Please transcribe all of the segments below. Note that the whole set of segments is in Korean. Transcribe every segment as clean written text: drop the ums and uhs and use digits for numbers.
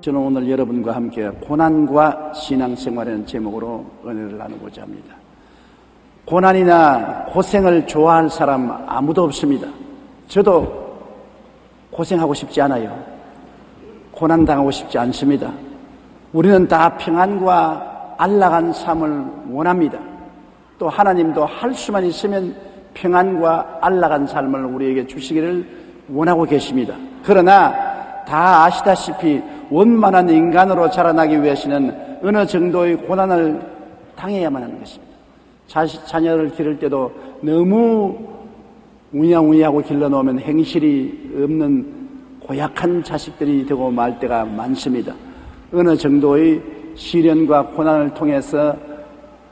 저는 오늘 여러분과 함께 고난과 신앙생활이라는 제목으로 은혜를 나누고자 합니다. 고난이나 고생을 좋아할 사람 아무도 없습니다. 저도 고생하고 싶지 않아요. 고난당하고 싶지 않습니다. 우리는 다 평안과 안락한 삶을 원합니다. 또 하나님도 할 수만 있으면 평안과 안락한 삶을 우리에게 주시기를 원하고 계십니다. 그러나 다 아시다시피 원만한 인간으로 자라나기 위해서는 어느 정도의 고난을 당해야만 하는 것입니다. 자녀를 기를 때도 너무 우냐우냐하고 길러놓으면 행실이 없는 고약한 자식들이 되고 말 때가 많습니다. 어느 정도의 시련과 고난을 통해서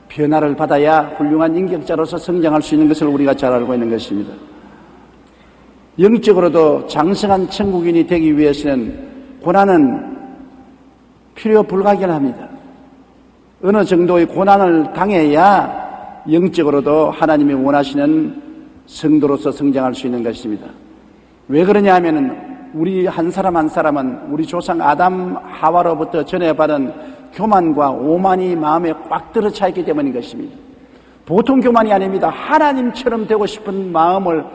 변화를 받아야 훌륭한 인격자로서 성장할 수 있는 것을 우리가 잘 알고 있는 것입니다. 영적으로도 장성한 천국인이 되기 위해서는 고난은 필요 불가결합니다. 어느 정도의 고난을 당해야 영적으로도 하나님이 원하시는 성도로서 성장할 수 있는 것입니다. 왜 그러냐 하면은 우리 한 사람 한 사람은 우리 조상 아담 하와로부터 전해받은 교만과 오만이 마음에 꽉 들어차 있기 때문인 것입니다. 보통 교만이 아닙니다. 하나님처럼 되고 싶은 마음을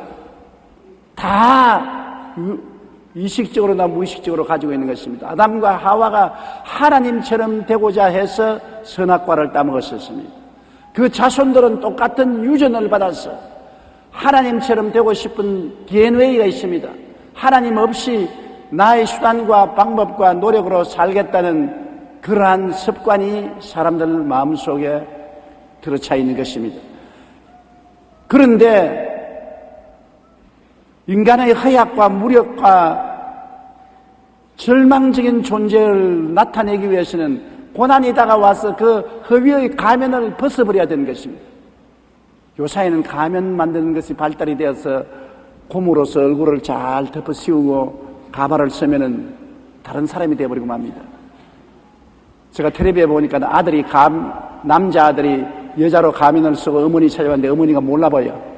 다 의식적으로나 무의식적으로 가지고 있는 것입니다. 아담과 하와가 하나님처럼 되고자 해서 선악과를 따먹었었습니다. 그 자손들은 똑같은 유전을 받아서 하나님처럼 되고 싶은 DNA가 있습니다. 하나님 없이 나의 수단과 방법과 노력으로 살겠다는 그러한 습관이 사람들 마음속에 들어차 있는 것입니다. 그런데 인간의 허약과 무력과 절망적인 존재를 나타내기 위해서는 고난이 다가와서 그 허위의 가면을 벗어버려야 되는 것입니다. 요사이는 가면 만드는 것이 발달이 되어서 고무로서 얼굴을 잘 덮어 씌우고 가발을 쓰면은 다른 사람이 되어버리고 맙니다. 제가 텔레비에 보니까 남자 아들이 여자로 가면을 쓰고 어머니 찾아왔는데 어머니가 몰라봐요.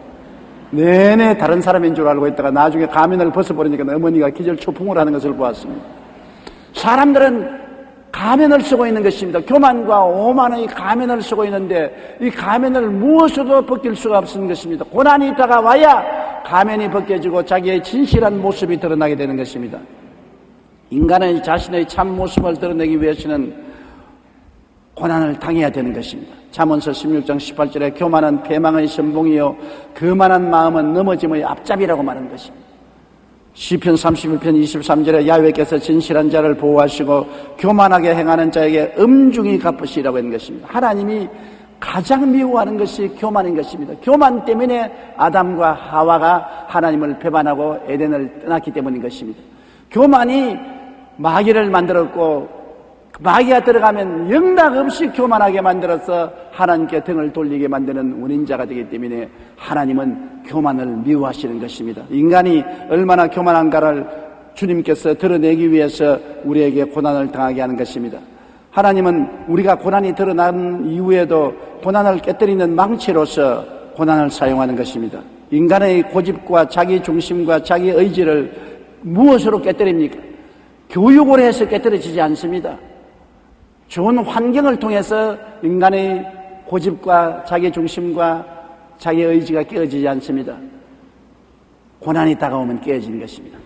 내내 다른 사람인 줄 알고 있다가 나중에 가면을 벗어버리니까 어머니가 기절초풍을 하는 것을 보았습니다. 사람들은 가면을 쓰고 있는 것입니다. 교만과 오만의 가면을 쓰고 있는데 이 가면을 무엇으로도 벗길 수가 없는 것입니다. 고난이 다가와야 가면이 벗겨지고 자기의 진실한 모습이 드러나게 되는 것입니다. 인간의 자신의 참 모습을 드러내기 위해서는 고난을 당해야 되는 것입니다. 잠언서 16장 18절에 교만은 패망의 선봉이요 거만한 마음은 넘어짐의 앞잡이라고 말하는 것입니다. 시편 31편 23절에 야훼께서 진실한 자를 보호하시고 교만하게 행하는 자에게 엄중히 갚으시라고 하는 것입니다. 하나님이 가장 미워하는 것이 교만인 것입니다. 교만 때문에 아담과 하와가 하나님을 배반하고 에덴을 떠났기 때문인 것입니다. 교만이 마귀를 만들었고 마귀가 들어가면 영락없이 교만하게 만들어서 하나님께 등을 돌리게 만드는 원인자가 되기 때문에 하나님은 교만을 미워하시는 것입니다. 인간이 얼마나 교만한가를 주님께서 드러내기 위해서 우리에게 고난을 당하게 하는 것입니다. 하나님은 우리가 고난이 드러난 이후에도 고난을 깨뜨리는 망치로서 고난을 사용하는 것입니다. 인간의 고집과 자기 중심과 자기 의지를 무엇으로 깨뜨립니까? 교육을 해서 깨뜨려지지 않습니다. 좋은 환경을 통해서 인간의 고집과 자기 중심과 자기 의지가 깨어지지 않습니다. 고난이 다가오면 깨어지는 것입니다.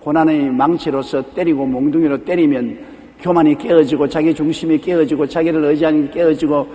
고난의 망치로서 때리고 몽둥이로 때리면 교만이 깨어지고 자기 중심이 깨어지고 자기를 의지하는 게 깨어지고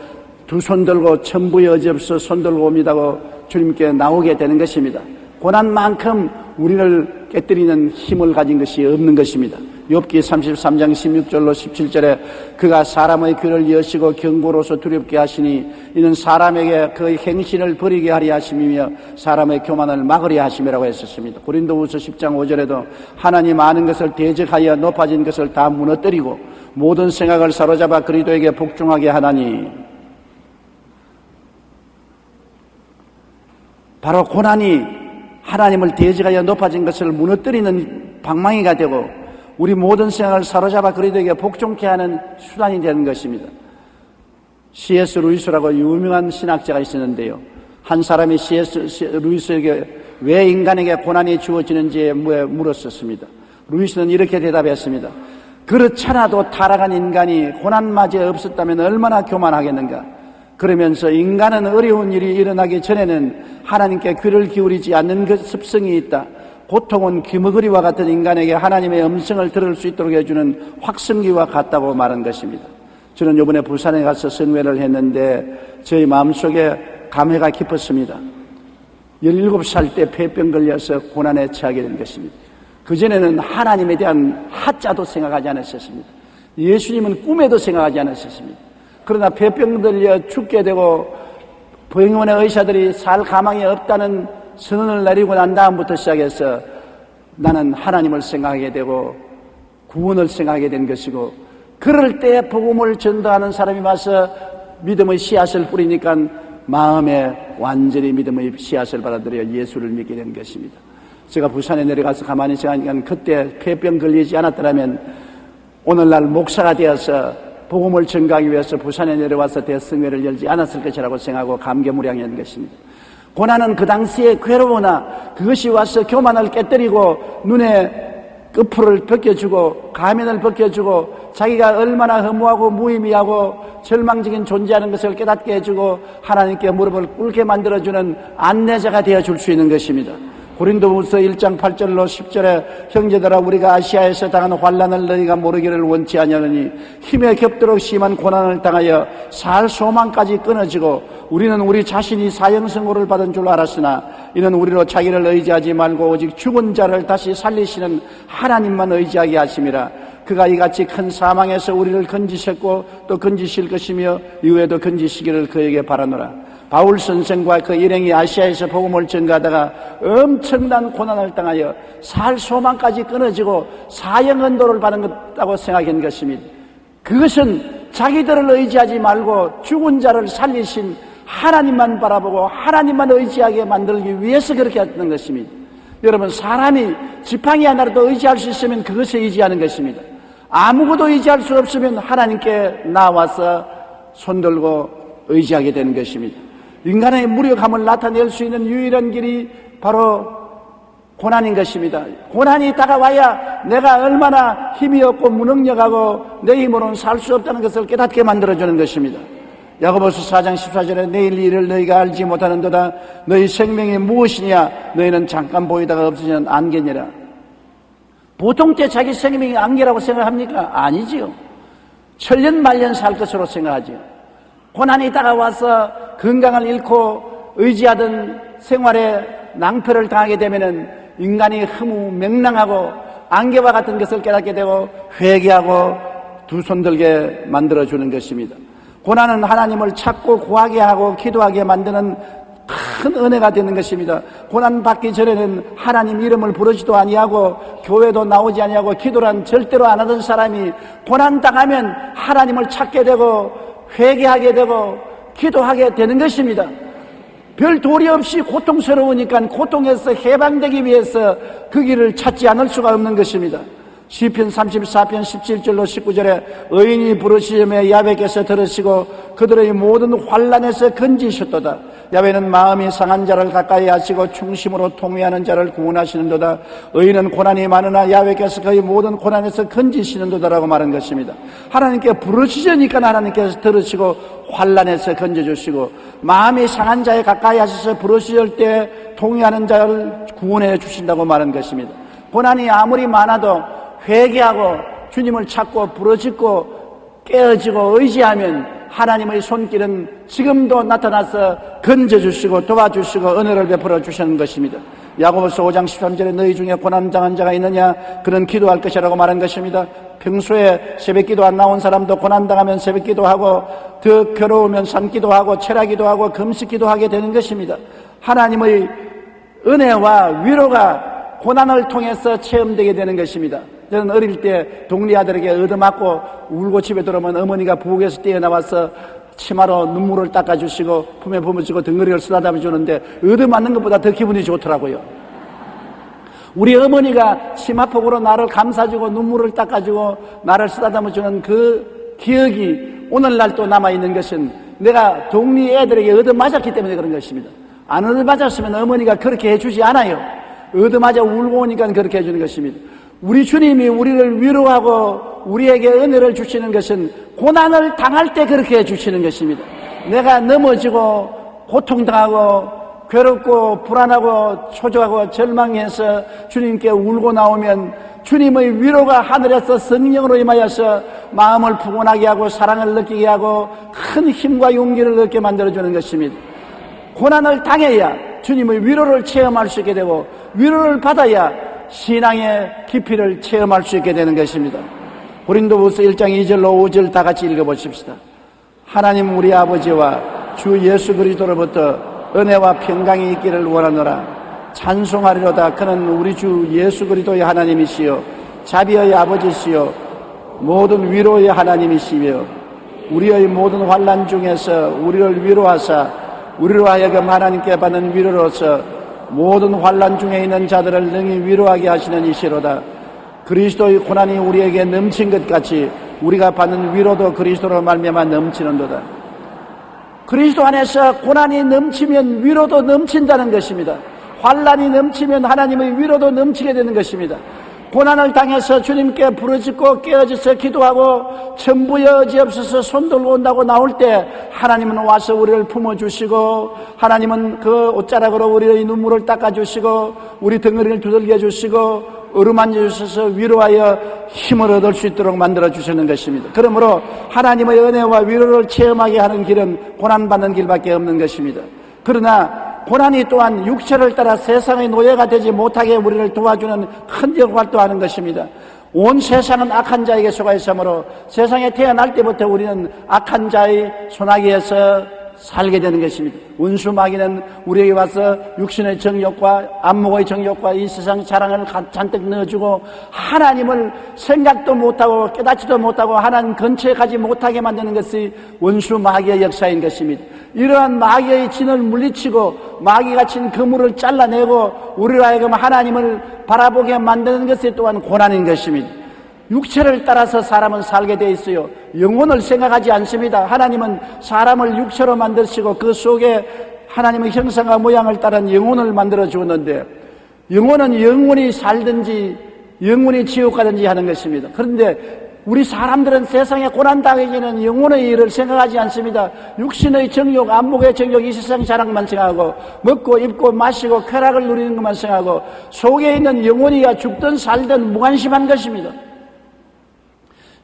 두 손 들고 천부의 의지없어 손 들고 옵니다고 주님께 나오게 되는 것입니다. 고난만큼 우리를 깨뜨리는 힘을 가진 것이 없는 것입니다. 욥기 33장 16절로 17절에 그가 사람의 귀를 여시고 경고로서 두렵게 하시니 이는 사람에게 그의 행신을 버리게 하려 하심이며 사람의 교만을 막으려 하심이라고 했었습니다. 고린도후서 10장 5절에도 하나님 아는 것을 대적하여 높아진 것을 다 무너뜨리고 모든 생각을 사로잡아 그리스도에게 복종하게 하나니 바로 고난이 하나님을 대적하여 높아진 것을 무너뜨리는 방망이가 되고 우리 모든 생각을 사로잡아 그리스도에게 복종케 하는 수단이 되는 것입니다. C.S. 루이스라고 유명한 신학자가 있었는데요. 한 사람이 C.S. 루이스에게 왜 인간에게 고난이 주어지는지에 물었었습니다. 루이스는 이렇게 대답했습니다. 그렇잖아도 타락한 인간이 고난마저 없었다면 얼마나 교만하겠는가. 그러면서 인간은 어려운 일이 일어나기 전에는 하나님께 귀를 기울이지 않는 그 습성이 있다. 고통은 귀머거리와 같은 인간에게 하나님의 음성을 들을 수 있도록 해주는 확성기와 같다고 말한 것입니다. 저는 이번에 부산에 가서 성회를 했는데 저희 마음속에 감회가 깊었습니다. 17살 때 폐병 걸려서 고난에 처하게 된 것입니다. 그전에는 하나님에 대한 하자도 생각하지 않았었습니다. 예수님은 꿈에도 생각하지 않았었습니다. 그러나 폐병 들려 죽게 되고 병원의 의사들이 살 가망이 없다는 선언을 내리고 난 다음부터 시작해서 나는 하나님을 생각하게 되고 구원을 생각하게 된 것이고, 그럴 때 복음을 전도하는 사람이 와서 믿음의 씨앗을 뿌리니까 마음에 완전히 믿음의 씨앗을 받아들여 예수를 믿게 된 것입니다. 제가 부산에 내려가서 가만히 생각하니까 그때 폐병 걸리지 않았더라면 오늘날 목사가 되어서 복음을 전가하기 위해서 부산에 내려와서 대성회를 열지 않았을 것이라고 생각하고 감개무량한 것입니다. 고난은 그 당시에 괴로우나 그것이 와서 교만을 깨뜨리고 눈에 끝풀을 벗겨주고 가면을 벗겨주고 자기가 얼마나 허무하고 무의미하고 절망적인 존재하는 것을 깨닫게 해주고 하나님께 무릎을 꿇게 만들어주는 안내자가 되어줄 수 있는 것입니다. 고린도후서 1장 8절로 10절에 형제들아 우리가 아시아에서 당한 환난을 너희가 모르기를 원치 아니하느니 힘에 겹도록 심한 고난을 당하여 살 소망까지 끊어지고 우리는 우리 자신이 사형선고를 받은 줄 알았으나 이는 우리로 자기를 의지하지 말고 오직 죽은 자를 다시 살리시는 하나님만 의지하게 하심이라. 그가 이같이 큰 사망에서 우리를 건지셨고 또 건지실 것이며 이후에도 건지시기를 그에게 바라노라. 바울 선생과 그 일행이 아시아에서 복음을 전가하다가 엄청난 고난을 당하여 살 소망까지 끊어지고 사형 언도를 받은 것다고 생각한 것입니다. 그것은 자기들을 의지하지 말고 죽은 자를 살리신 하나님만 바라보고 하나님만 의지하게 만들기 위해서 그렇게 했던 것입니다. 여러분, 사람이 지팡이 하나라도 의지할 수 있으면 그것에 의지하는 것입니다. 아무것도 의지할 수 없으면 하나님께 나와서 손들고 의지하게 되는 것입니다. 인간의 무력함을 나타낼 수 있는 유일한 길이 바로 고난인 것입니다. 고난이 다가와야 내가 얼마나 힘이 없고 무능력하고 내 힘으로는 살 수 없다는 것을 깨닫게 만들어주는 것입니다. 야고보서 4장 14절에 내일 일을 너희가 알지 못하는도다. 너희 생명이 무엇이냐? 너희는 잠깐 보이다가 없어지는 안개니라. 보통 때 자기 생명이 안개라고 생각합니까? 아니지요. 천년만년 살 것으로 생각하지요. 고난이 다가와서 건강을 잃고 의지하던 생활에 낭패를 당하게 되면은 인간이 허무맹랑하고 안개와 같은 것을 깨닫게 되고 회개하고 두 손 들게 만들어주는 것입니다. 고난은 하나님을 찾고 구하게 하고 기도하게 만드는 큰 은혜가 되는 것입니다. 고난 받기 전에는 하나님 이름을 부르지도 아니하고 교회도 나오지 아니하고 기도란 절대로 안 하던 사람이 고난 당하면 하나님을 찾게 되고 회개하게 되고 기도하게 되는 것입니다. 별 도리 없이 고통스러우니까 고통에서 해방되기 위해서 그 길을 찾지 않을 수가 없는 것입니다. 시편 34편 17절로 19절에 의인이 부르시며 야훼께서 들으시고 그들의 모든 환난에서 건지셨도다. 야훼는 마음이 상한 자를 가까이 하시고 충심으로 통회하는 자를 구원하시는도다. 의인은 고난이 많으나 야훼께서 그의 모든 고난에서 건지시는도다라고 말한 것입니다. 하나님께 부르시니까 하나님께서 들으시고 환난에서 건져주시고 마음이 상한 자에 가까이 하셔서 부르실 때 통회하는 자를 구원해 주신다고 말한 것입니다. 고난이 아무리 많아도 회개하고 주님을 찾고 부르짖고 깨어지고 의지하면 하나님의 손길은 지금도 나타나서 건져주시고 도와주시고 은혜를 베풀어 주시는 것입니다. 야고보서 5장 13절에 너희 중에 고난당한 자가 있느냐? 그는 기도할 것이라고 말한 것입니다. 평소에 새벽기도 안 나온 사람도 고난당하면 새벽기도하고 더 괴로우면 산기도하고 철야기도하고 금식기도하게 되는 것입니다. 하나님의 은혜와 위로가 고난을 통해서 체험되게 되는 것입니다. 저는 어릴 때 동리 아들에게 얻어맞고 울고 집에 들어오면 어머니가 부엌에서 뛰어나와서 치마로 눈물을 닦아주시고 품에 품어주고 덩어리를 쓰다듬어 주는데 얻어맞는 것보다 더 기분이 좋더라고요. 우리 어머니가 치마폭으로 나를 감싸주고 눈물을 닦아주고 나를 쓰다듬어 주는 그 기억이 오늘날 또 남아있는 것은 내가 동리 애들에게 얻어맞았기 때문에 그런 것입니다. 안 얻어맞았으면 어머니가 그렇게 해주지 않아요. 얻어맞아 울고 오니까 그렇게 해주는 것입니다. 우리 주님이 우리를 위로하고 우리에게 은혜를 주시는 것은 고난을 당할 때 그렇게 해주시는 것입니다. 내가 넘어지고 고통당하고 괴롭고 불안하고 초조하고 절망해서 주님께 울고 나오면 주님의 위로가 하늘에서 성령으로 임하여서 마음을 푸근하게 하고 사랑을 느끼게 하고 큰 힘과 용기를 얻게 만들어주는 것입니다. 고난을 당해야 주님의 위로를 체험할 수 있게 되고 위로를 받아야 신앙의 깊이를 체험할 수 있게 되는 것입니다. 고린도후서 1장 2절로 5절 다 같이 읽어보십시다. 하나님 우리 아버지와 주 예수 그리스도로부터 은혜와 평강이 있기를 원하노라. 찬송하리로다. 그는 우리 주 예수 그리스도의 하나님이시요 자비의 아버지시요 모든 위로의 하나님이시며 우리의 모든 환난 중에서 우리를 위로하사 우리로 하여금 하나님께 받는 위로로서 모든 환난 중에 있는 자들을 능히 위로하게 하시는 이시로다. 그리스도의 고난이 우리에게 넘친 것 같이 우리가 받는 위로도 그리스도로 말미암아 넘치는도다. 그리스도 안에서 고난이 넘치면 위로도 넘친다는 것입니다. 환난이 넘치면 하나님의 위로도 넘치게 되는 것입니다. 고난을 당해서 주님께 부르짖고 깨어져서 기도하고 전부여 여지없어서 손 들고 온다고 나올 때 하나님은 와서 우리를 품어주시고 하나님은 그 옷자락으로 우리의 눈물을 닦아주시고 우리 덩어리를 두들겨 주시고 어루만져 주셔서 위로하여 힘을 얻을 수 있도록 만들어 주시는 것입니다. 그러므로 하나님의 은혜와 위로를 체험하게 하는 길은 고난받는 길밖에 없는 것입니다. 그러나 고난이 또한 육체를 따라 세상의 노예가 되지 못하게 우리를 도와주는 큰 역할도 하는 것입니다. 온 세상은 악한 자에게 속아 있으므로 세상에 태어날 때부터 우리는 악한 자의 손아귀에서 살게 되는 것입니다. 원수 마귀는 우리에게 와서 육신의 정욕과 안목의 정욕과 이 세상 자랑을 잔뜩 넣어주고 하나님을 생각도 못하고 깨닫지도 못하고 하나님 근처에 가지 못하게 만드는 것이 원수 마귀의 역사인 것입니다. 이러한 마귀의 진을 물리치고 마귀가 친 그물을 잘라내고 우리로 하여금 하나님을 바라보게 만드는 것이 또한 고난인 것입니다. 육체를 따라서 사람은 살게 돼 있어요. 영혼을 생각하지 않습니다. 하나님은 사람을 육체로 만드시고 그 속에 하나님의 형상과 모양을 따른 영혼을 만들어 주었는데 영혼은 영원히 살든지 영원히 지옥 가든지 하는 것입니다. 그런데 우리 사람들은 세상에 고난당해지는 영혼의 일을 생각하지 않습니다. 육신의 정욕, 안목의 정욕, 이 세상 자랑만 생각하고 먹고 입고 마시고 쾌락을 누리는 것만 생각하고 속에 있는 영혼이야 죽든 살든 무관심한 것입니다.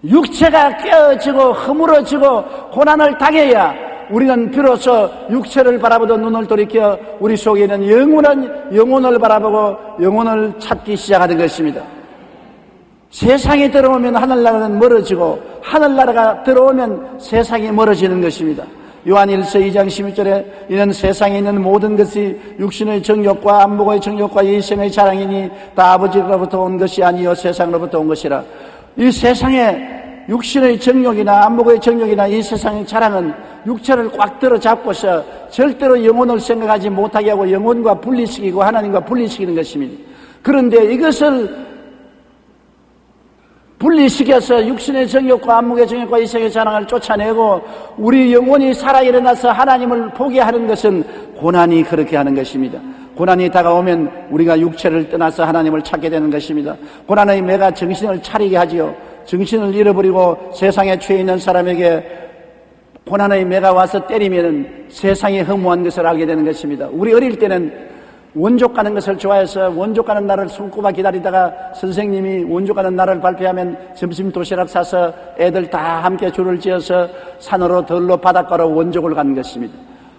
육체가 깨어지고 허물어지고 고난을 당해야 우리는 비로소 육체를 바라보던 눈을 돌이켜 우리 속에 있는 영혼을 바라보고 영혼을 찾기 시작하는 것입니다. 세상이 들어오면 하늘나라는 멀어지고 하늘나라가 들어오면 세상이 멀어지는 것입니다. 요한일서 2장 11절에 이는 세상에 있는 모든 것이 육신의 정욕과 안목의 정욕과 이생의 자랑이니 다 아버지로부터 온 것이 아니요 세상으로부터 온 것이라. 이 세상에 육신의 정욕이나 안목의 정욕이나 이 세상의 자랑은 육체를 꽉 들어 잡고서 절대로 영혼을 생각하지 못하게 하고 영혼과 분리시키고 하나님과 분리시키는 것입니다. 그런데 이것을 분리시켜서 육신의 정욕과 안목의 정욕과 이 세상의 자랑을 쫓아내고 우리 영혼이 살아 일어나서 하나님을 보게 하는 것은 고난이 그렇게 하는 것입니다. 고난이 다가오면 우리가 육체를 떠나서 하나님을 찾게 되는 것입니다. 고난의 매가 정신을 차리게 하지요. 정신을 잃어버리고 세상에 취해 있는 사람에게 고난의 매가 와서 때리면 세상이 허무한 것을 알게 되는 것입니다. 우리 어릴 때는 원족 가는 것을 좋아해서 원족 가는 날을 손꼽아 기다리다가 선생님이 원족 가는 날을 발표하면 점심 도시락 사서 애들 다 함께 줄을 지어서 산으로 들로 바닷가로 원족을 가는 것입니다.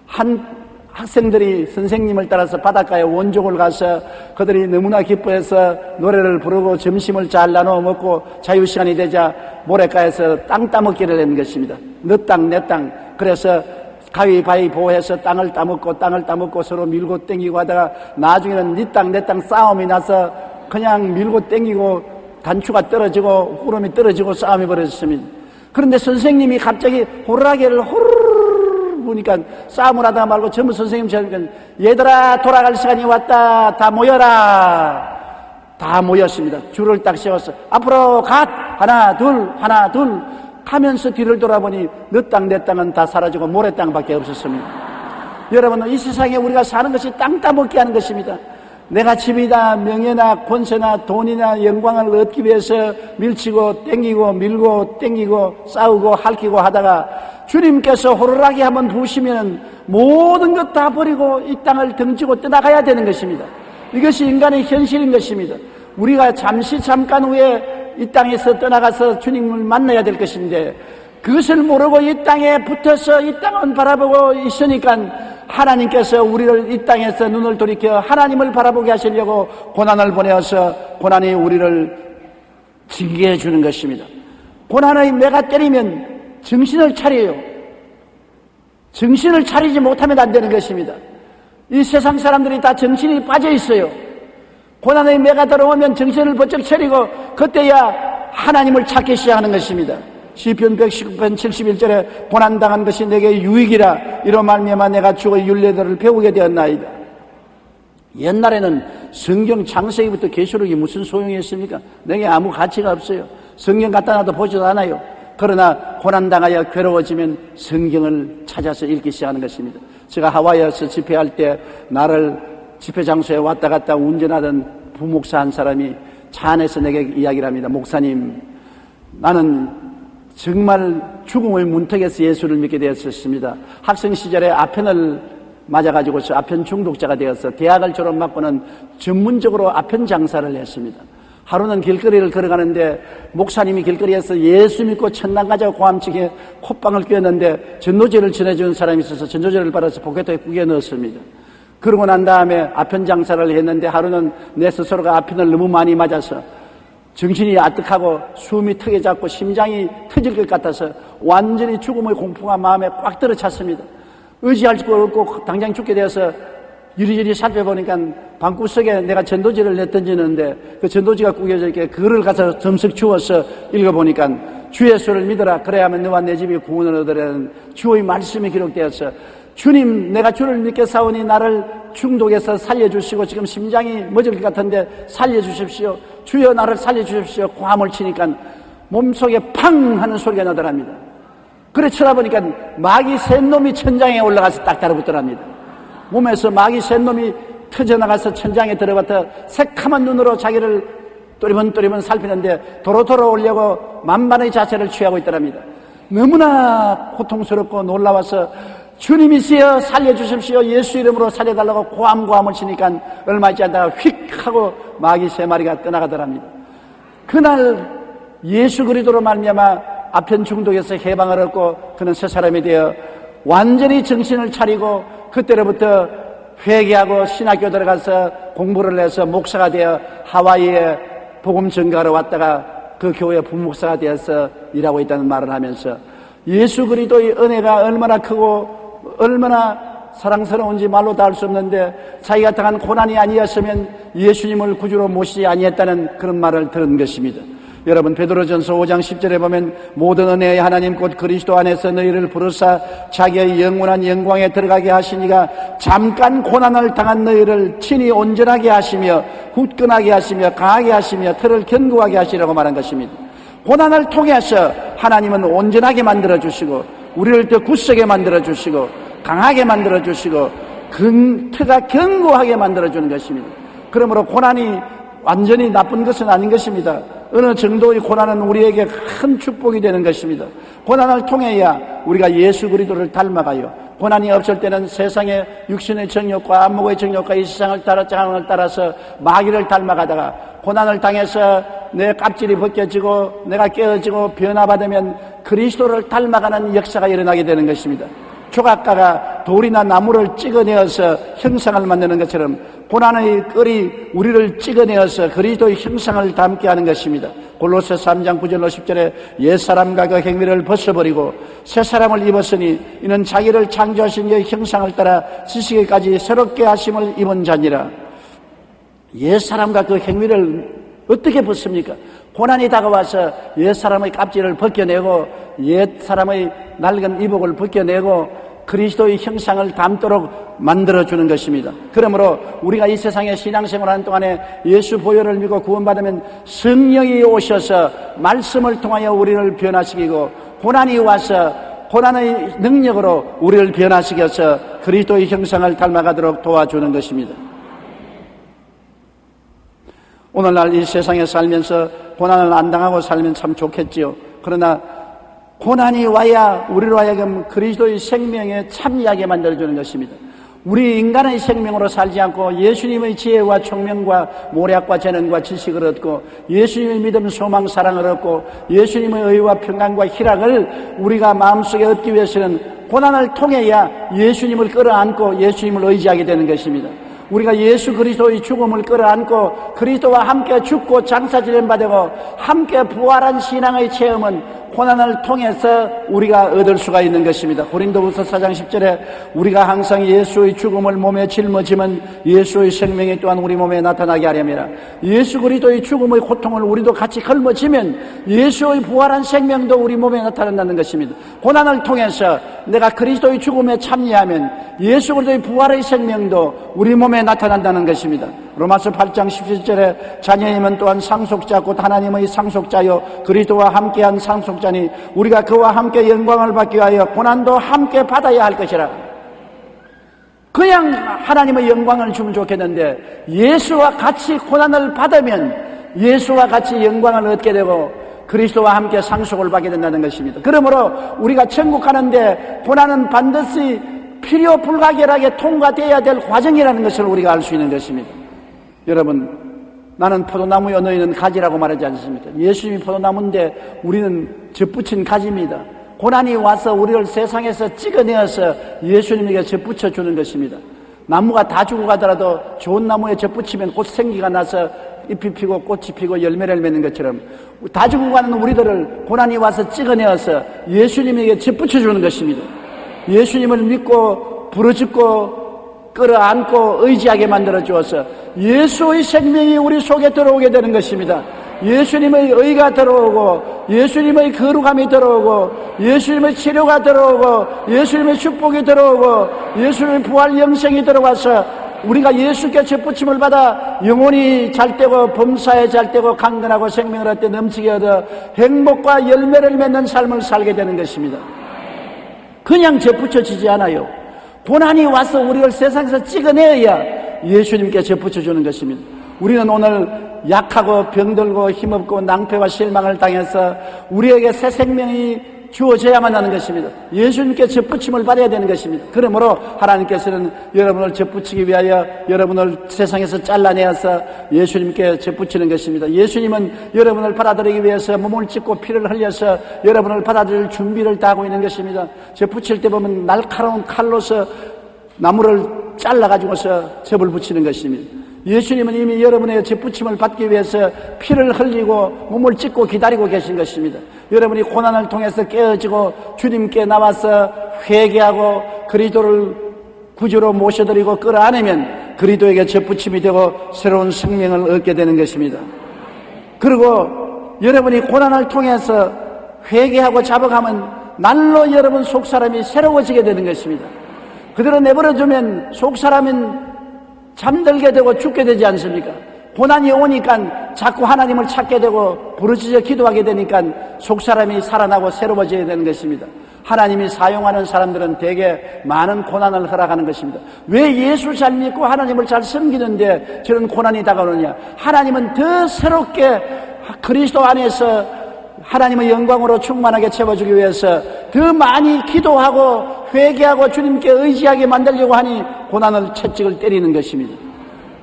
한 학생들이 선생님을 따라서 바닷가에 원족을 가서 그들이 너무나 기뻐해서 노래를 부르고 점심을 잘 나눠 먹고 자유시간이 되자 모래가에서 땅 따먹기를 하는 것입니다. 너 땅 내 땅. 그래서 가위바위보해서 땅을 따먹고 서로 밀고 땡기고 하다가 나중에는 네 땅 내 땅 싸움이 나서 그냥 밀고 땡기고 단추가 떨어지고 구름이 떨어지고 싸움이 벌어졌습니다. 그런데 선생님이 갑자기 호루라기를 호르르 보니까 싸움을 하다가 말고 전부 선생님처럼 얘들아 돌아갈 시간이 왔다 다 모여라. 다 모였습니다. 줄을 딱 세웠어. 앞으로 갓 하나 둘 하면서 뒤를 돌아보니 너 땅 내 땅은 다 사라지고 모래 땅밖에 없었습니다. 여러분 이 세상에 우리가 사는 것이 땅 따먹기 하는 것입니다. 내가 집이나 명예나 권세나 돈이나 영광을 얻기 위해서 밀치고 땡기고 밀고 땡기고 싸우고 핥히고 하다가 주님께서 호루라기 한번 부으시면 모든 것 다 버리고 이 땅을 등지고 떠나가야 되는 것입니다. 이것이 인간의 현실인 것입니다. 우리가 잠깐 후에 이 땅에서 떠나가서 주님을 만나야 될 것인데 그것을 모르고 이 땅에 붙어서 이 땅은 바라보고 있으니까 하나님께서 우리를 이 땅에서 눈을 돌이켜 하나님을 바라보게 하시려고 고난을 보내어서 고난이 우리를 징계해 주는 것입니다. 고난의 매가 때리면 정신을 차려요. 정신을 차리지 못하면 안 되는 것입니다. 이 세상 사람들이 다 정신이 빠져 있어요. 고난의 매가 들어오면 정신을 번쩍 차리고 그때야 하나님을 찾기 시작하는 것입니다. 시편 119편 71절에 고난당한 것이 내게 유익이라 이로 말미암아 내가 주의 율례들을 배우게 되었나이다. 옛날에는 성경 창세기부터 계시록이 무슨 소용이 있습니까? 내게 아무 가치가 없어요. 성경 갖다 놔도 보지도 않아요. 그러나 고난당하여 괴로워지면 성경을 찾아서 읽기 시작하는 것입니다. 제가 하와이에서 집회할 때 나를 집회 장소에 왔다 갔다 운전하던 부목사 한 사람이 차 안에서 내게 이야기를 합니다. 목사님, 나는 정말 죽음의 문턱에서 예수를 믿게 되었습니다. 학생 시절에 아편을 맞아가지고서 아편 중독자가 되어서 대학을 졸업하고는 전문적으로 아편 장사를 했습니다. 하루는 길거리를 걸어가는데 목사님이 길거리에서 예수 믿고 천당 가자고 고함치게 콧방을 꿰었는데 전도제를 전해주는 사람이 있어서 전도제를 받아서 포켓에 구겨 넣었습니다. 그러고 난 다음에 아편 장사를 했는데 하루는 내 스스로가 아편을 너무 많이 맞아서 정신이 아득하고 숨이 턱에 잡고 심장이 터질 것 같아서 완전히 죽음의 공포가 마음에 꽉 들어찼습니다. 의지할 수 없고 당장 죽게 되어서 이리저리 살펴보니까 방구석에 내가 전도지를 내던지는데 그 전도지가 구겨져 있게 그거를 가서 점석 주워서 읽어보니까 주 예수를 믿어라 그래야만 너와 내 집이 구원을 얻으라는 주의 말씀이 기록되어서 주님, 내가 주를 믿게 사오니 나를 중독에서 살려주시고 지금 심장이 멎을 것 같은데 살려주십시오. 주여 나를 살려주십시오. 고함을 치니까 몸속에 팡 하는 소리가 나더랍니다. 그래 쳐다보니까 마귀 셋 놈이 천장에 올라가서 딱 달아붙더랍니다. 몸에서 마귀 셋 놈이 터져나가서 천장에 들어갔다 새카만 눈으로 자기를 또리번또리번 살피는데 도로도로 오려고 만반의 자세를 취하고 있더랍니다. 너무나 고통스럽고 놀라워서 주님이시여 살려주십시오. 예수 이름으로 살려달라고 고함을 치니까 얼마 있지 않다가 휙 하고 마귀 세 마리가 떠나가더랍니다. 그날 예수 그리스도로 말미암아 아편 중독에서 해방을 얻고 그는 새 사람이 되어 완전히 정신을 차리고 그때로부터 회개하고 신학교 들어가서 공부를 해서 목사가 되어 하와이에 복음 전가로 왔다가 그 교회 부목사가 되어서 일하고 있다는 말을 하면서 예수 그리스도의 은혜가 얼마나 크고 얼마나 사랑스러운지 말로 다 할 수 없는데 자기가 당한 고난이 아니었으면 예수님을 구주로 모시지 아니했다는 그런 말을 들은 것입니다. 여러분 베드로전서 5장 10절에 보면 모든 은혜의 하나님 곧 그리스도 안에서 너희를 부르사 자기의 영원한 영광에 들어가게 하시니가 잠깐 고난을 당한 너희를 친히 온전하게 하시며 굳건하게 하시며 강하게 하시며 털을 견고하게 하시라고 말한 것입니다. 고난을 통해서 하나님은 온전하게 만들어주시고 우리를 더 굳세게 만들어주시고 강하게 만들어주시고 터가 견고하게 만들어주는 것입니다. 그러므로 고난이 완전히 나쁜 것은 아닌 것입니다. 어느 정도의 고난은 우리에게 큰 축복이 되는 것입니다. 고난을 통해야 우리가 예수 그리스도를 닮아가요. 고난이 없을 때는 세상의 육신의 정욕과 안목의 정욕과 이 세상을 따라서 마귀를 닮아가다가 고난을 당해서 내 껍질이 벗겨지고 내가 깨어지고 변화받으면 그리스도를 닮아가는 역사가 일어나게 되는 것입니다. 조각가가 돌이나 나무를 찍어내어서 형상을 만드는 것처럼 고난의 끌이 우리를 찍어내어서 그리스도의 형상을 담게 하는 것입니다. 골로새 3장 9절로 10절에 옛사람과 그 행위를 벗어버리고 새사람을 입었으니 이는 자기를 창조하신 이의 형상을 따라 지식에까지 새롭게 하심을 입은 자니라. 옛사람과 그 행위를 어떻게 벗습니까? 고난이 다가와서 옛사람의 껍질을 벗겨내고 옛사람의 낡은 이복을 벗겨내고 그리스도의 형상을 담도록 만들어주는 것입니다. 그러므로 우리가 이 세상에 신앙생활하는 동안에 예수 보혈을 믿고 구원받으면 성령이 오셔서 말씀을 통하여 우리를 변화시키고 고난이 와서 고난의 능력으로 우리를 변화시켜서 그리스도의 형상을 닮아가도록 도와주는 것입니다. 오늘날 이 세상에 살면서 고난을 안 당하고 살면 참 좋겠지요. 그러나 고난이 와야 우리로 하여금 그리스도의 생명에 참여하게 만들어주는 것입니다. 우리 인간의 생명으로 살지 않고 예수님의 지혜와 총명과 모략과 재능과 지식을 얻고 예수님의 믿음, 소망, 사랑을 얻고 예수님의 의와 평강과 희락을 우리가 마음속에 얻기 위해서는 고난을 통해야 예수님을 끌어안고 예수님을 의지하게 되는 것입니다. 우리가 예수 그리스도의 죽음을 끌어안고 그리스도와 함께 죽고 장사지는 바되고 함께 부활한 신앙의 체험은 고난을 통해서 우리가 얻을 수가 있는 것입니다. 고린도후서 4장 10절에 우리가 항상 예수의 죽음을 몸에 짊어지면 예수의 생명이 또한 우리 몸에 나타나게 하려니라. 예수 그리스도의 죽음의 고통을 우리도 같이 걸머지면 예수의 부활한 생명도 우리 몸에 나타난다는 것입니다. 고난을 통해서 내가 그리스도의 죽음에 참여하면 예수 그리스도의 부활의 생명도 우리 몸에 나타난다는 것입니다. 로마서 8장 17절에 자녀님은 또한 상속자 곧 하나님의 상속자요 그리스도와 함께한 상속자니 우리가 그와 함께 영광을 받기 위하여 고난도 함께 받아야 할 것이라. 그냥 하나님의 영광을 주면 좋겠는데 예수와 같이 고난을 받으면 예수와 같이 영광을 얻게 되고 그리스도와 함께 상속을 받게 된다는 것입니다. 그러므로 우리가 천국 가는데 고난은 반드시 필요 불가결하게 통과되어야 될 과정이라는 것을 우리가 알 수 있는 것입니다. 여러분, 나는 포도나무요 너희는 가지라고 말하지 않습니까? 예수님이 포도나무인데 우리는 젖붙인 가지입니다. 고난이 와서 우리를 세상에서 찍어내어서 예수님에게 젖붙여 주는 것입니다. 나무가 다 죽어가더라도 좋은 나무에 젖붙이면 곧 생기가 나서 잎이 피고 꽃이 피고 열매를 맺는 것처럼 다 죽어가는 우리들을 고난이 와서 찍어내어서 예수님에게 젖붙여 주는 것입니다. 예수님을 믿고 부르짖고 끌어안고 의지하게 만들어 주어서 예수의 생명이 우리 속에 들어오게 되는 것입니다. 예수님의 의가 들어오고 예수님의 거룩함이 들어오고 예수님의 치료가 들어오고 예수님의 축복이 들어오고 예수님의 부활 영생이 들어와서 우리가 예수께 젖붙임을 받아 영혼이 잘되고 범사에 잘되고 강건하고 생명을 얻되 넘치게 얻어 행복과 열매를 맺는 삶을 살게 되는 것입니다. 그냥 젖붙여지지 않아요. 고난이 와서 우리를 세상에서 찍어내야 예수님께 젖붙여주는 것입니다. 우리는 오늘 약하고 병들고 힘없고 낭패와 실망을 당해서 우리에게 새 생명이 주어져야만 하는 것입니다. 예수님께 젖붙임을 받아야 되는 것입니다. 그러므로 하나님께서는 여러분을 젖붙이기 위하여 여러분을 세상에서 잘라내어서 예수님께 젖붙이는 것입니다. 예수님은 여러분을 받아들이기 위해서 몸을 찢고 피를 흘려서 여러분을 받아들일 준비를 다 하고 있는 것입니다. 젖붙일 때 보면 날카로운 칼로서 나무를 잘라가지고서 젖을 붙이는 것입니다. 예수님은 이미 여러분의 젖붙임을 받기 위해서 피를 흘리고 몸을 찢고 기다리고 계신 것입니다. 여러분이 고난을 통해서 깨어지고 주님께 나와서 회개하고 그리스도를 구주로 모셔드리고 끌어안으면 그리스도에게 젖붙임이 되고 새로운 생명을 얻게 되는 것입니다. 그리고 여러분이 고난을 통해서 회개하고 자복하면 날로 여러분 속사람이 새로워지게 되는 것입니다. 그대로 내버려두면 속사람은 잠들게 되고 죽게 되지 않습니까? 고난이 오니까 자꾸 하나님을 찾게 되고 부르짖어 기도하게 되니까 속사람이 살아나고 새로워져야 되는 것입니다. 하나님이 사용하는 사람들은 대개 많은 고난을 허락하는 것입니다. 왜 예수 잘 믿고 하나님을 잘 섬기는데 저런 고난이 다가오느냐? 하나님은 더 새롭게 그리스도 안에서 하나님의 영광으로 충만하게 채워주기 위해서 더 많이 기도하고 회개하고 주님께 의지하게 만들려고 하니 고난을 채찍을 때리는 것입니다.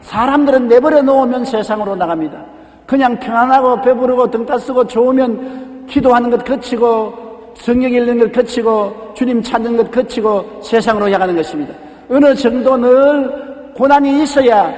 사람들은 내버려 놓으면 세상으로 나갑니다. 그냥 평안하고 배부르고 등 따쓰고 좋으면 기도하는 것 그치고 성경 읽는 것 그치고 주님 찾는 것 그치고 세상으로 향하는 것입니다. 어느 정도 늘 고난이 있어야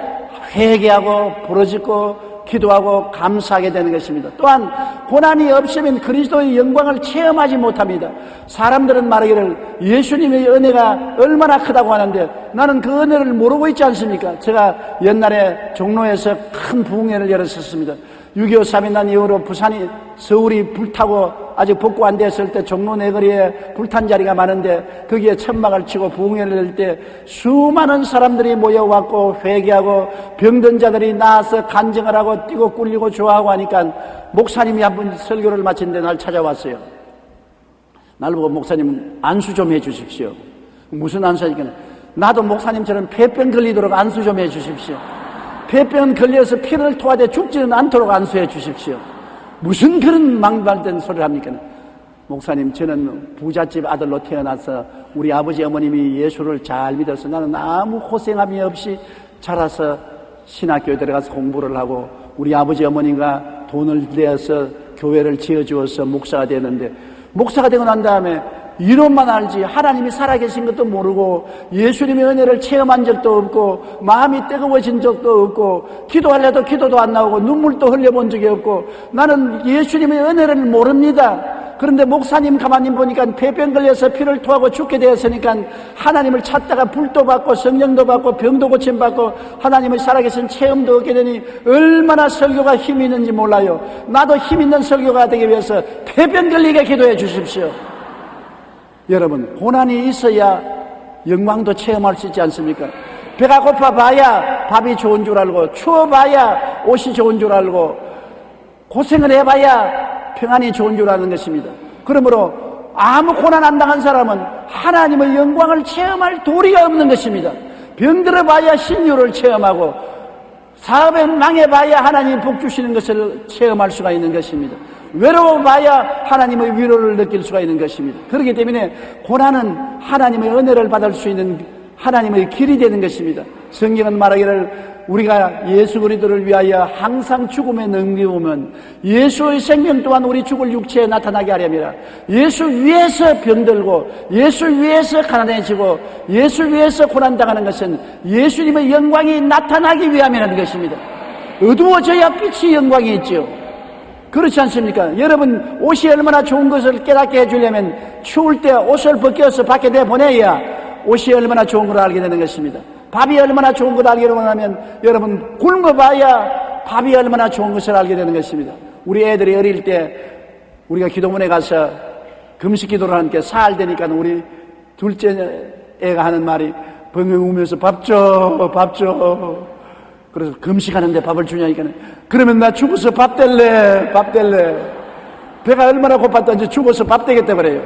회개하고 부르짖고 기도하고 감사하게 되는 것입니다. 또한 고난이 없으면 그리스도의 영광을 체험하지 못합니다. 사람들은 말하기를 예수님의 은혜가 얼마나 크다고 하는데 나는 그 은혜를 모르고 있지 않습니까? 제가 옛날에 종로에서 큰 부흥회를 열었었습니다. 6.25 3.1난 이후로 부산이 서울이 불타고 아직 복구 안 됐을 때 종로 내거리에 불탄 자리가 많은데 거기에 천막을 치고 부흥회를 열 때 수많은 사람들이 모여왔고 회개하고 병든 자들이 나와서 간증을 하고 뛰고 꿀리고 좋아하고 하니까 목사님이 한 분 설교를 마치는데 날 찾아왔어요. 날 보고 목사님 안수 좀 해주십시오. 무슨 안수하니까 나도 목사님처럼 폐병 걸리도록 안수 좀 해주십시오. 폐병 걸려서 피를 토하되 죽지는 않도록 안수해 주십시오. 무슨 그런 망발된 소리를 합니까? 목사님, 저는 부잣집 아들로 태어나서 우리 아버지 어머님이 예수를 잘 믿어서 나는 아무 고생함이 없이 자라서 신학교에 들어가서 공부를 하고 우리 아버지 어머니가 돈을 내어서 교회를 지어주어서 목사가 되었는데, 목사가 되고 난 다음에 이론만 알지 하나님이 살아계신 것도 모르고 예수님의 은혜를 체험한 적도 없고 마음이 뜨거워진 적도 없고 기도하려도 기도도 안 나오고 눈물도 흘려본 적이 없고 나는 예수님의 은혜를 모릅니다. 그런데 목사님 가만히 보니까 폐병 걸려서 피를 토하고 죽게 되었으니까 하나님을 찾다가 불도 받고 성령도 받고 병도 고침받고 하나님의 살아계신 체험도 얻게 되니 얼마나 설교가 힘이 있는지 몰라요. 나도 힘 있는 설교가 되기 위해서 폐병 걸리게 기도해 주십시오. 여러분, 고난이 있어야 영광도 체험할 수 있지 않습니까? 배가 고파 봐야 밥이 좋은 줄 알고 추워 봐야 옷이 좋은 줄 알고 고생을 해봐야 평안이 좋은 줄 아는 것입니다. 그러므로 아무 고난 안 당한 사람은 하나님의 영광을 체험할 도리가 없는 것입니다. 병들어 봐야 신유를 체험하고 사업에 망해봐야 하나님이 복 주시는 것을 체험할 수가 있는 것입니다. 외로워봐야 하나님의 위로를 느낄 수가 있는 것입니다. 그렇기 때문에 고난은 하나님의 은혜를 받을 수 있는 하나님의 길이 되는 것입니다. 성경은 말하기를 우리가 예수 그리스도를 위하여 항상 죽음에 넘겨오면 예수의 생명 또한 우리 죽을 육체에 나타나게 하려니라. 예수 위에서 병들고 예수 위에서 가난해지고 예수 위에서 고난당하는 것은 예수님의 영광이 나타나기 위함이라는 것입니다. 어두워져야 빛이 영광이 있죠. 그렇지 않습니까? 여러분, 옷이 얼마나 좋은 것을 깨닫게 해주려면 추울 때 옷을 벗겨서 밖에 내보내야 옷이 얼마나 좋은 걸 알게 되는 것입니다. 밥이 얼마나 좋은 걸 알게 되면 여러분, 굶어봐야 밥이 얼마나 좋은 것을 알게 되는 것입니다. 우리 애들이 어릴 때 우리가 기도문에 가서 금식 기도를 하니까 살 되니까 우리 둘째 애가 하는 말이 벙벙 우면서 밥 줘, 밥 줘. 그래서 금식하는데 밥을 주냐니까 그러면 나 죽어서 밥 될래, 밥 될래. 배가 얼마나 고팠던지 죽어서 밥 되겠다 그래요.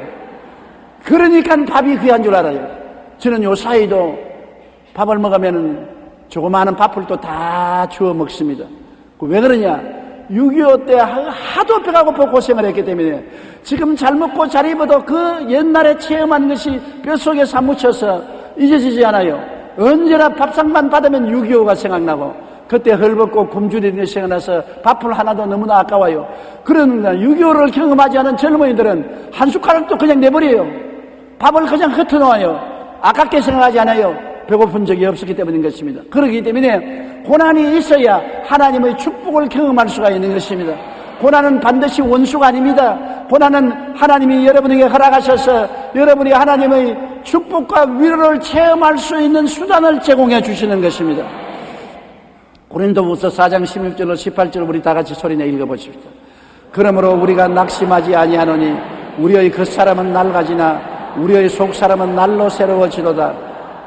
그러니까 밥이 귀한 줄 알아요. 저는 요 사이도 밥을 먹으면 조그마한 밥을 또 다 주워 먹습니다. 왜 그러냐? 6.25 때 하도 배가 고파 고생을 했기 때문에 지금 잘 먹고 잘 입어도 그 옛날에 체험한 것이 뼛속에 사무쳐서 잊어지지 않아요. 언제나 밥상만 받으면 6.25가 생각나고 그때 헐벗고 굶주리는 게 생각나서 밥을 하나도 너무나 아까워요. 그러나 6.25를 경험하지 않은 젊은이들은 한 숟가락도 그냥 내버려요. 밥을 그냥 흩어놓아요. 아깝게 생각하지 않아요. 배고픈 적이 없었기 때문인 것입니다. 그렇기 때문에 고난이 있어야 하나님의 축복을 경험할 수가 있는 것입니다. 고난은 반드시 원수가 아닙니다. 고난은 하나님이 여러분에게 허락하셔서 여러분이 하나님의 축복과 위로를 체험할 수 있는 수단을 제공해 주시는 것입니다. 고린도후서 4장 16절로 18절 우리 다 같이 소리내 읽어보십시오. 그러므로 우리가 낙심하지 아니하노니 우리의 겉사람은 낡아지나 우리의 속사람은 날로 새로워지도다.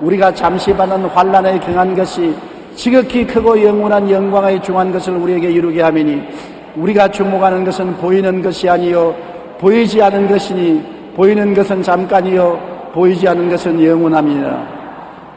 우리가 잠시 받는 환난에 경한 것이 지극히 크고 영원한 영광의 중한 것을 우리에게 이루게 하매니 우리가 주목하는 것은 보이는 것이 아니요 보이지 않은 것이니 보이는 것은 잠깐이요 보이지 않는 것은 영원함이니라.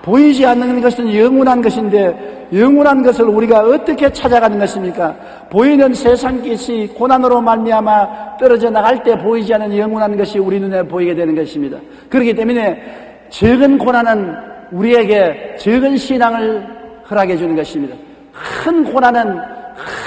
보이지 않는 것은 영원한 것인데 영원한 것을 우리가 어떻게 찾아가는 것입니까? 보이는 세상 것이 고난으로 말미암아 떨어져 나갈 때 보이지 않는 영원한 것이 우리 눈에 보이게 되는 것입니다. 그렇기 때문에 적은 고난은 우리에게 적은 신앙을 허락해 주는 것입니다. 큰 고난은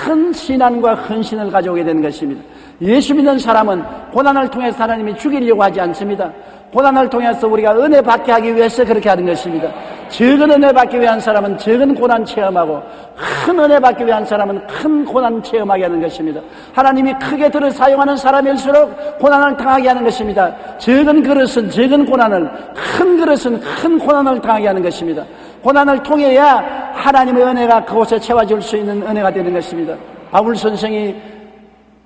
큰 신앙과 헌신을 가져오게 되는 것입니다. 예수 믿는 사람은 고난을 통해서 하나님이 죽이려고 하지 않습니다. 고난을 통해서 우리가 은혜 받게 하기 위해서 그렇게 하는 것입니다. 적은 은혜 받기 위한 사람은 적은 고난 체험하고 큰 은혜 받기 위한 사람은 큰 고난 체험하게 하는 것입니다. 하나님이 크게 들어 사용하는 사람일수록 고난을 당하게 하는 것입니다. 적은 그릇은 적은 고난을, 큰 그릇은 큰 고난을 당하게 하는 것입니다. 고난을 통해야 하나님의 은혜가 그곳에 채워질 수 있는 은혜가 되는 것입니다. 바울 선생이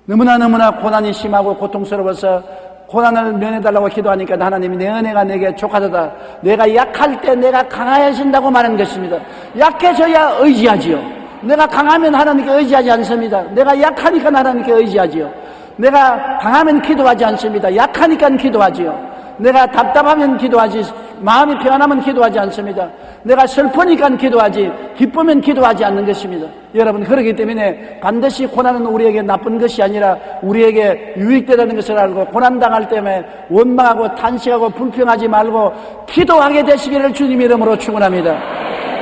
너무나 고난이 심하고 고통스러워서 고난을 면해달라고 기도하니까 하나님이 내 은혜가 내게 족하도다. 내가 약할 때 내가 강해진다고 말하는 것입니다. 약해져야 의지하지요. 내가 강하면 하나님께 의지하지 않습니다. 내가 약하니까 하나님께 의지하지요. 내가 강하면 기도하지 않습니다. 약하니까 기도하지요. 내가 답답하면 기도하지 마음이 평안하면 기도하지 않습니다. 내가 슬프니까 기도하지 기쁘면 기도하지 않는 것입니다. 여러분, 그렇기 때문에 반드시 고난은 우리에게 나쁜 것이 아니라 우리에게 유익되다는 것을 알고 고난당할 때문에 원망하고 탄식하고 불평하지 말고 기도하게 되시기를 주님 이름으로 축원합니다.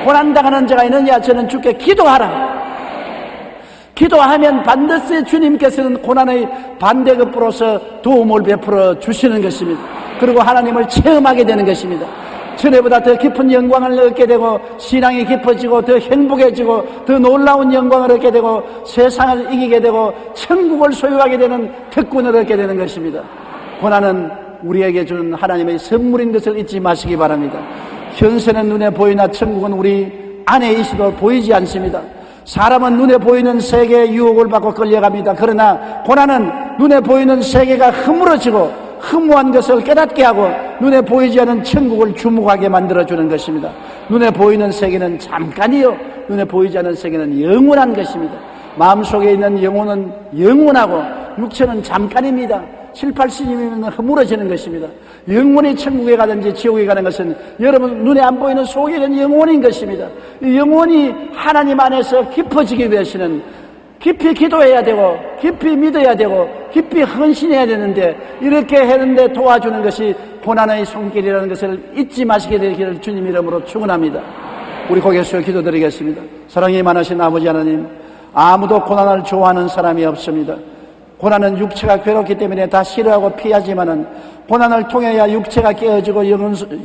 고난당하는 자가 있느냐? 저는 주께 기도하라. 기도하면 반드시 주님께서는 고난의 반대급부로서 도움을 베풀어 주시는 것입니다. 그리고 하나님을 체험하게 되는 것입니다. 전에보다 더 깊은 영광을 얻게 되고 신앙이 깊어지고 더 행복해지고 더 놀라운 영광을 얻게 되고 세상을 이기게 되고 천국을 소유하게 되는 특권을 얻게 되는 것입니다. 고난은 우리에게 준 하나님의 선물인 것을 잊지 마시기 바랍니다. 현세는 눈에 보이나 천국은 우리 안에 있어도 보이지 않습니다. 사람은 눈에 보이는 세계의 유혹을 받고 끌려갑니다. 그러나 고난은 눈에 보이는 세계가 허물어지고 허무한 것을 깨닫게 하고 눈에 보이지 않은 천국을 주목하게 만들어주는 것입니다. 눈에 보이는 세계는 잠깐이요, 눈에 보이지 않는 세계는 영원한 것입니다. 마음속에 있는 영혼은 영원하고 육체는 잠깐입니다. 7, 80이면 허물어지는 것입니다. 영원히 천국에 가든지 지옥에 가는 것은 여러분 눈에 안 보이는 속에 있는 영혼인 것입니다. 이 영혼이 하나님 안에서 깊어지기 위해서는 깊이 기도해야 되고 깊이 믿어야 되고 깊이 헌신해야 되는데, 이렇게 했는데 도와주는 것이 고난의 손길이라는 것을 잊지 마시게 되기를 주님 이름으로 축원합니다. 우리 고개 숙여 기도드리겠습니다. 사랑이 많으신 아버지 하나님, 아무도 고난을 좋아하는 사람이 없습니다. 고난은 육체가 괴롭기 때문에 다 싫어하고 피하지만은 고난을 통해야 육체가 깨어지고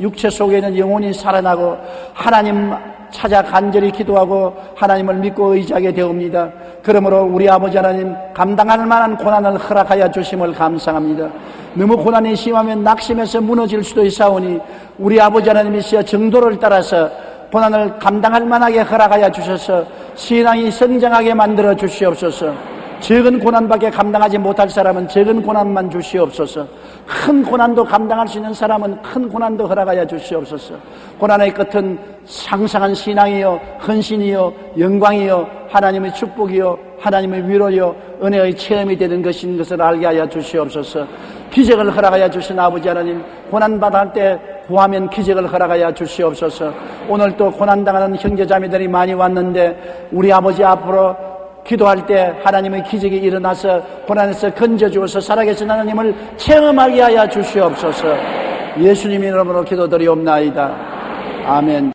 육체 속에 있는 영혼이 살아나고 하나님 찾아 간절히 기도하고 하나님을 믿고 의지하게 되옵니다. 그러므로 우리 아버지 하나님, 감당할 만한 고난을 허락하여 주심을 감사합니다. 너무 고난이 심하면 낙심해서 무너질 수도 있사오니 우리 아버지 하나님이시여 정도를 따라서 고난을 감당할 만하게 허락하여 주셔서 신앙이 성장하게 만들어 주시옵소서. 적은 고난밖에 감당하지 못할 사람은 적은 고난만 주시옵소서. 큰 고난도 감당할 수 있는 사람은 큰 고난도 허락하여 주시옵소서. 고난의 끝은 상상한 신앙이요, 헌신이요, 영광이요, 하나님의 축복이요, 하나님의 위로요, 은혜의 체험이 되는 것인 것을 알게 하여 주시옵소서. 기적을 허락하여 주신 아버지 하나님, 고난받을 때 구하면 기적을 허락하여 주시옵소서. 오늘 또 고난당하는 형제자매들이 많이 왔는데 우리 아버지 앞으로 기도할 때 하나님의 기적이 일어나서 고난에서 건져주어서 살아계신 하나님을 체험하게 하여 주시옵소서. 예수님 이름으로 기도드리옵나이다. 아멘.